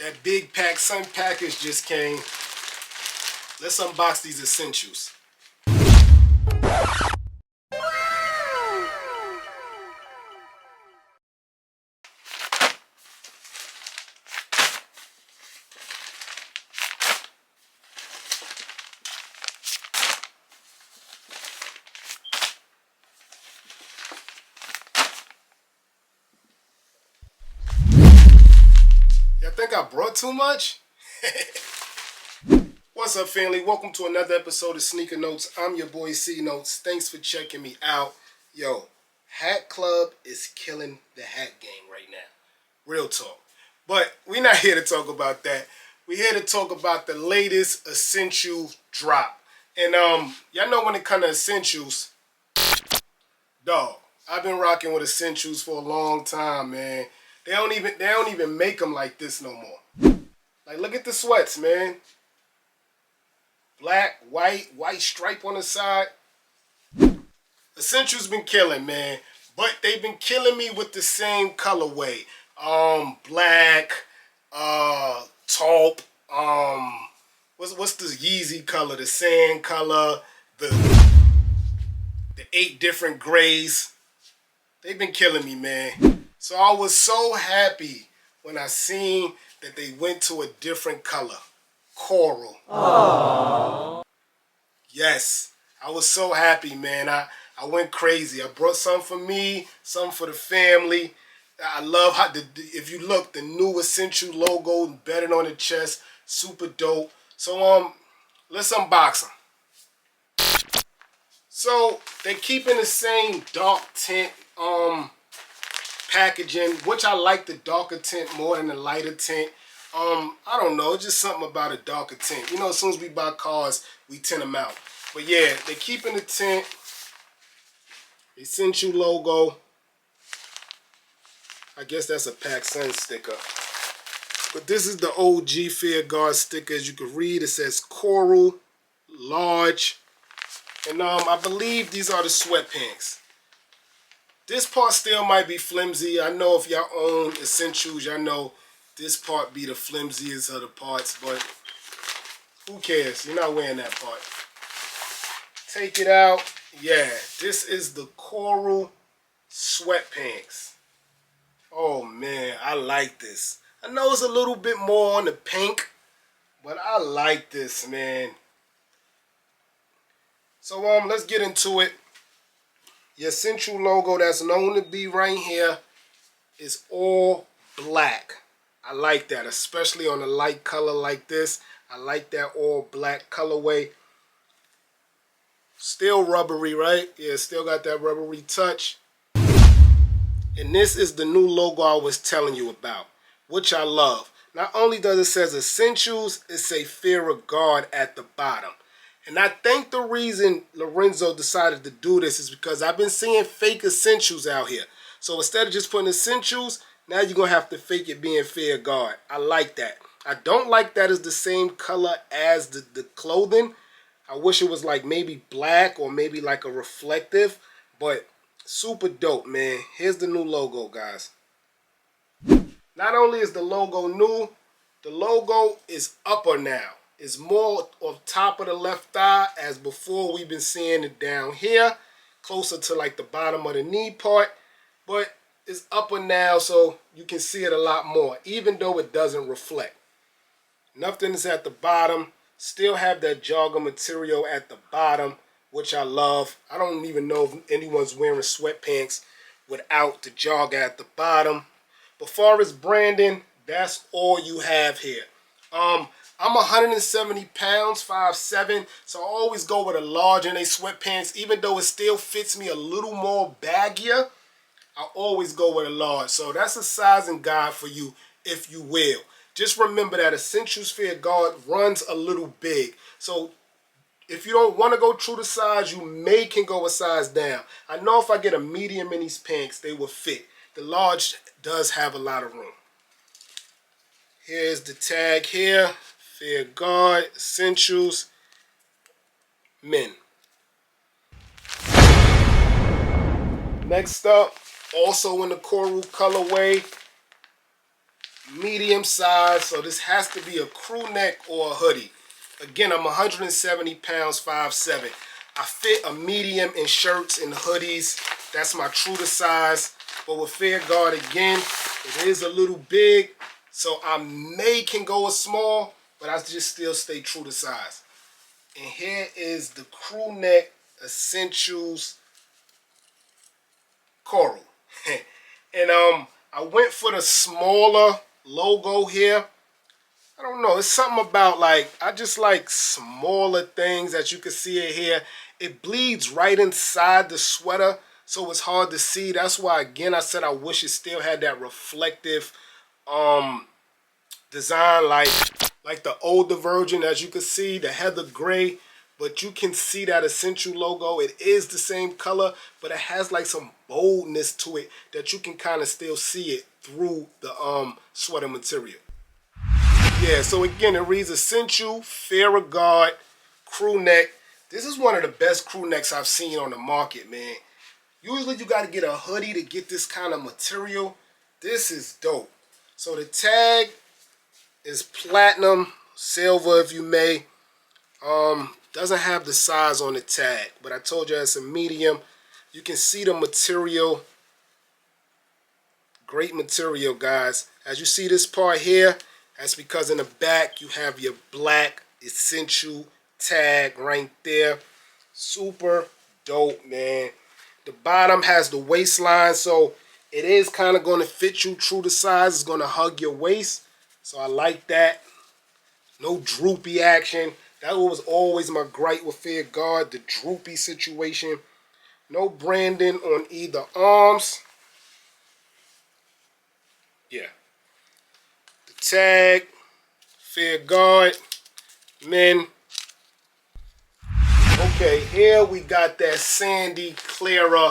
That big pack Sun package just came. Let's unbox these essentials. Y'all think I brought too much? What's up, family? Welcome to another episode of Sneaker Notes. I'm your boy C Notes. Thanks for checking me out. Yo, Hat Club is killing the hat game right now. Real talk. But we're not here to talk about that. We're here to talk about the latest essential drop. And y'all know when it comes to essentials, dog, I've been rocking with essentials for a long time, man. They don't even make them like this no more. Like, look at the sweats, man. Black, white stripe on the side. Essentials been killing, man. But they've been killing me with the same colorway. Black, taupe, what's the Yeezy color? The sand color, the 8 different grays. They've been killing me, man. So I was so happy when I seen that they went to a different color. Coral. Aww. Yes, I was so happy, man. I went crazy. I brought some for me, some for the family. I love how, if you look, the new Essential logo embedded on the chest. Super dope. So, let's unbox them. So, they're keeping the same dark tint, packaging, which I like the darker tint more than the lighter tint. I don't know, it's just something about a darker tint. You know, as soon as we buy cars, we tint them out. But yeah, they're keeping the tint. Essential logo. I guess that's a Pac Sun sticker. But this is the OG Fear Guard sticker. As you can read, it says Coral, large. And I believe these are the sweatpants. This part still might be flimsy. I know if y'all own Essentials, y'all know this part be the flimsiest of the parts, but who cares? You're not wearing that part. Take it out. Yeah, this is the Coral sweatpants. Oh man, I like this. I know it's a little bit more on the pink, but I like this, man. So let's get into it. Your Essential logo that's known to be right here is all black. I like that, especially on a light color like this. I like that all black colorway. Still rubbery, right? Yeah, still got that rubbery touch. And this is the new logo I was telling you about, which I love. Not only does it say Essentials, it says Fear of God at the bottom. And I think the reason Lorenzo decided to do this is because I've been seeing fake Essentials out here. So instead of just putting Essentials, now you're going to have to fake it being Fear God. I like that. I don't like that it's the same color as the clothing. I wish it was like maybe black or maybe like a reflective. But super dope, man. Here's the new logo, guys. Not only is the logo new, the logo is upper now. It's more on top of the left thigh, as before we've been seeing it down here, closer to like the bottom of the knee part. But it's upper now, so you can see it a lot more, even though it doesn't reflect. Nothing is at the bottom. Still have that jogger material at the bottom, which I love. I don't even know if anyone's wearing sweatpants without the jogger at the bottom. But far as branding, that's all you have here. I'm 170 pounds, 5'7", so I always go with a large in a sweatpants. Even though it still fits me a little more baggier, I always go with a large. So that's a sizing guide for you, if you will. Just remember that Essentials Fear God runs a little big. So if you don't want to go true to size, you can go a size down. I know if I get a medium in these pants, they will fit. The large does have a lot of room. Here's the tag here. Fear God, Essentials, men. Next up, also in the coral colorway, medium size, so this has to be a crew neck or a hoodie. Again, I'm 170 pounds, 5'7". I fit a medium in shirts and hoodies. That's my true to size. But with Fair Guard, again, it is a little big, so I can go a small, but I just still stay true to size. And here is the crew neck essentials coral. And I went for the smaller logo here. I don't know, it's something about, like, I just like smaller things that you can see it here. It bleeds right inside the sweater, so it's hard to see. That's why, again, I said I wish it still had that reflective design like the older version. As you can see, the heather gray, but you can see that essential logo. It is the same color, but it has like some boldness to it that you can kind of still see it through the sweater material. Yeah, so again, it reads Essential Fair Guard crew neck. This is one of the best crew necks I've seen on the market, man. Usually you got to get a hoodie to get this kind of material. This is dope. So the tag is platinum, silver if you may. Doesn't have the size on the tag, but I told you it's a medium. You can see the material. Great material, guys. As you see this part here, that's because in the back you have your black essential tag right there. Super dope, man. The bottom has the waistline, so it is kind of going to fit you true to size. It's going to hug your waist, so I like that. No droopy action. That was always my gripe with Fair Guard, the droopy situation. No branding on either arms. Yeah. The tag, Fair Guard, men. Okay, here we got that sandy, clearer,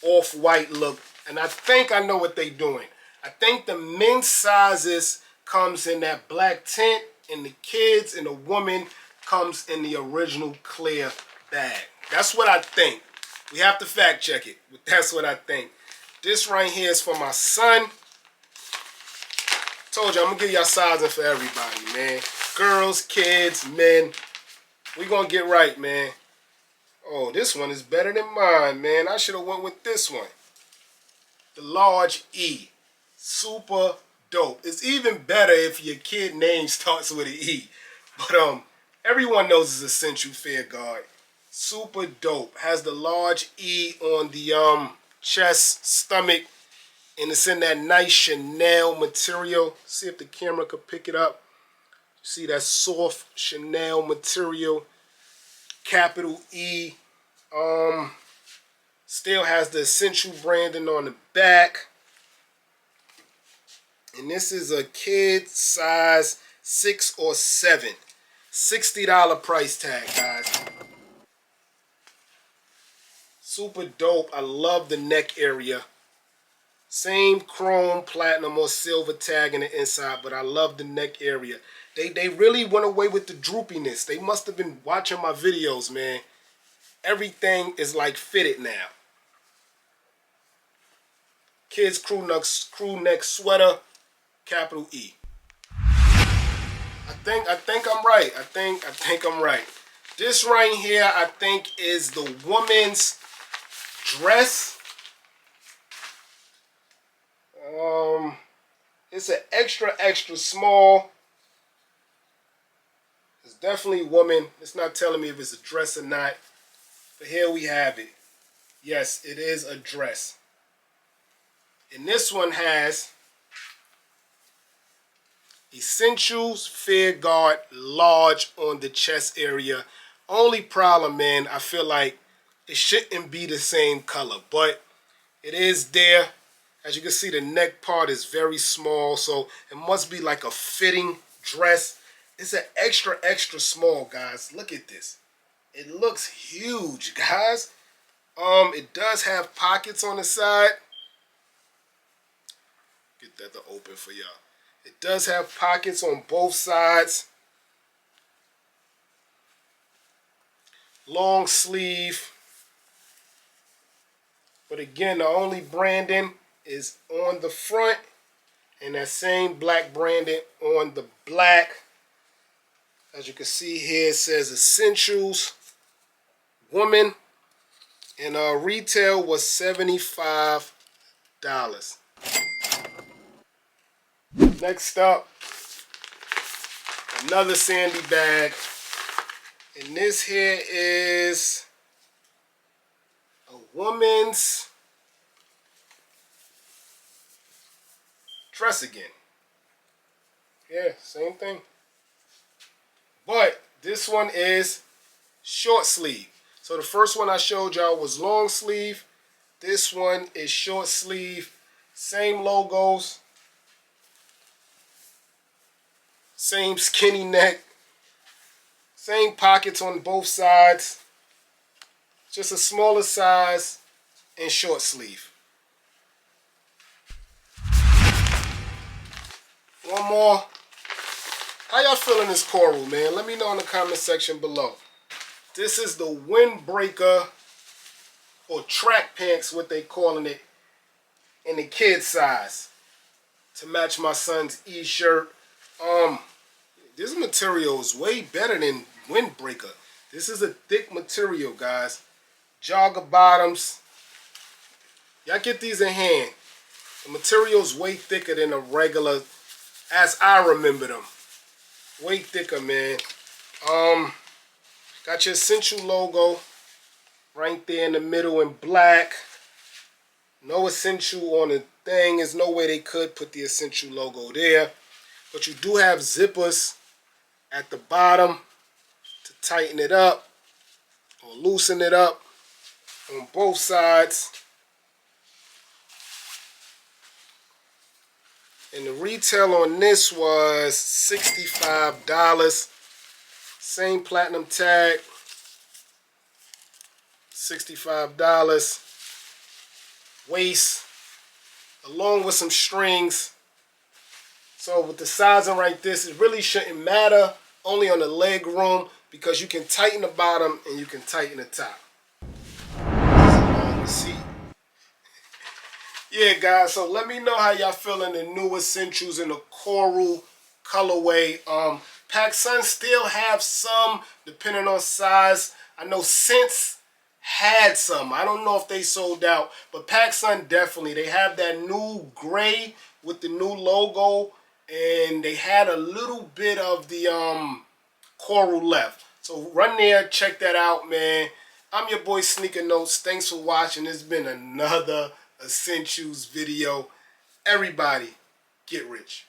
off-white look. And I think I know what they're doing. I think the men's sizes comes in that black tint, and the kids and the woman comes in the original clear bag. That's what I think. We have to fact check it, but that's what I think. This right here is for my son. Told you, I'm gonna give y'all sizing for everybody, man. Girls, kids, men. We gonna get right, man. Oh, this one is better than mine, man. I should have went with this one. The large E. Super dope. It's even better if your kid name starts with an E. But everyone knows it's Essential Fair Guard. Super dope. Has the large E on the chest, stomach, and it's in that nice Chanel material. See if the camera could pick it up. See that soft Chanel material. Capital E. Still has the Essential branding on the back. And this is a kid size 6 or 7. $60 price tag, guys. Super dope. I love the neck area. Same chrome, platinum, or silver tag in the inside, but I love the neck area. They really went away with the droopiness. They must have been watching my videos, man. Everything is like fitted now. Kids crew neck sweater, capital E. I think I'm right. I think I'm right. This right here, I think, is the woman's dress. It's an extra small. It's definitely woman. It's not telling me if it's a dress or not. But here we have it. Yes, it is a dress. And this one has Essentials Fair Guard large on the chest area. Only problem, man, I feel like it shouldn't be the same color, but it is there. As you can see, the neck part is very small, so it must be like a fitting dress. It's an extra small, guys. Look at this. It looks huge, guys. It does have pockets on the side. Get that to open for y'all. It does have pockets on both sides. Long sleeve. But again, the only branding is on the front, And that same black branding on the black. As you can see here, it says Essentials Woman. And retail was $75. Next up, another Sandy bag. And this here is a woman's dress again. Yeah, same thing. But this one is short sleeve. So the first one I showed y'all was long sleeve. This one is short sleeve. Same logos. Same skinny neck. Same pockets on both sides. Just a smaller size and short sleeve. One more. How y'all feeling this coral, man? Let me know in the comment section below. This is the windbreaker or track pants, what they calling it, in the kid size to match my son's E-shirt. This material is way better than windbreaker. This is a thick material, guys. Jogger bottoms. Y'all get these in hand. The material is way thicker than a regular, as I remember them. Way thicker, man. Got your Essential logo right there in the middle in black. No Essential on the thing. There's no way they could put the Essential logo there. But you do have zippers at the bottom to tighten it up or loosen it up on both sides. And the retail on this was $65. Same platinum tag. $65. Waist. Along with some strings. So with the sizing like this, it really shouldn't matter. Only on the leg room, because you can tighten the bottom and you can tighten the top. See. Yeah, guys, so let me know how y'all feeling the new Essentials in the coral colorway. PacSun still have some, depending on size. I know Sense had some. I don't know if they sold out, but PacSun definitely. They have that new gray with the new logo, and they had a little bit of the coral left. So run there, check that out, man. I'm your boy Sneaker Notes. Thanks for watching. It's been another Essentials video. Everybody, get rich.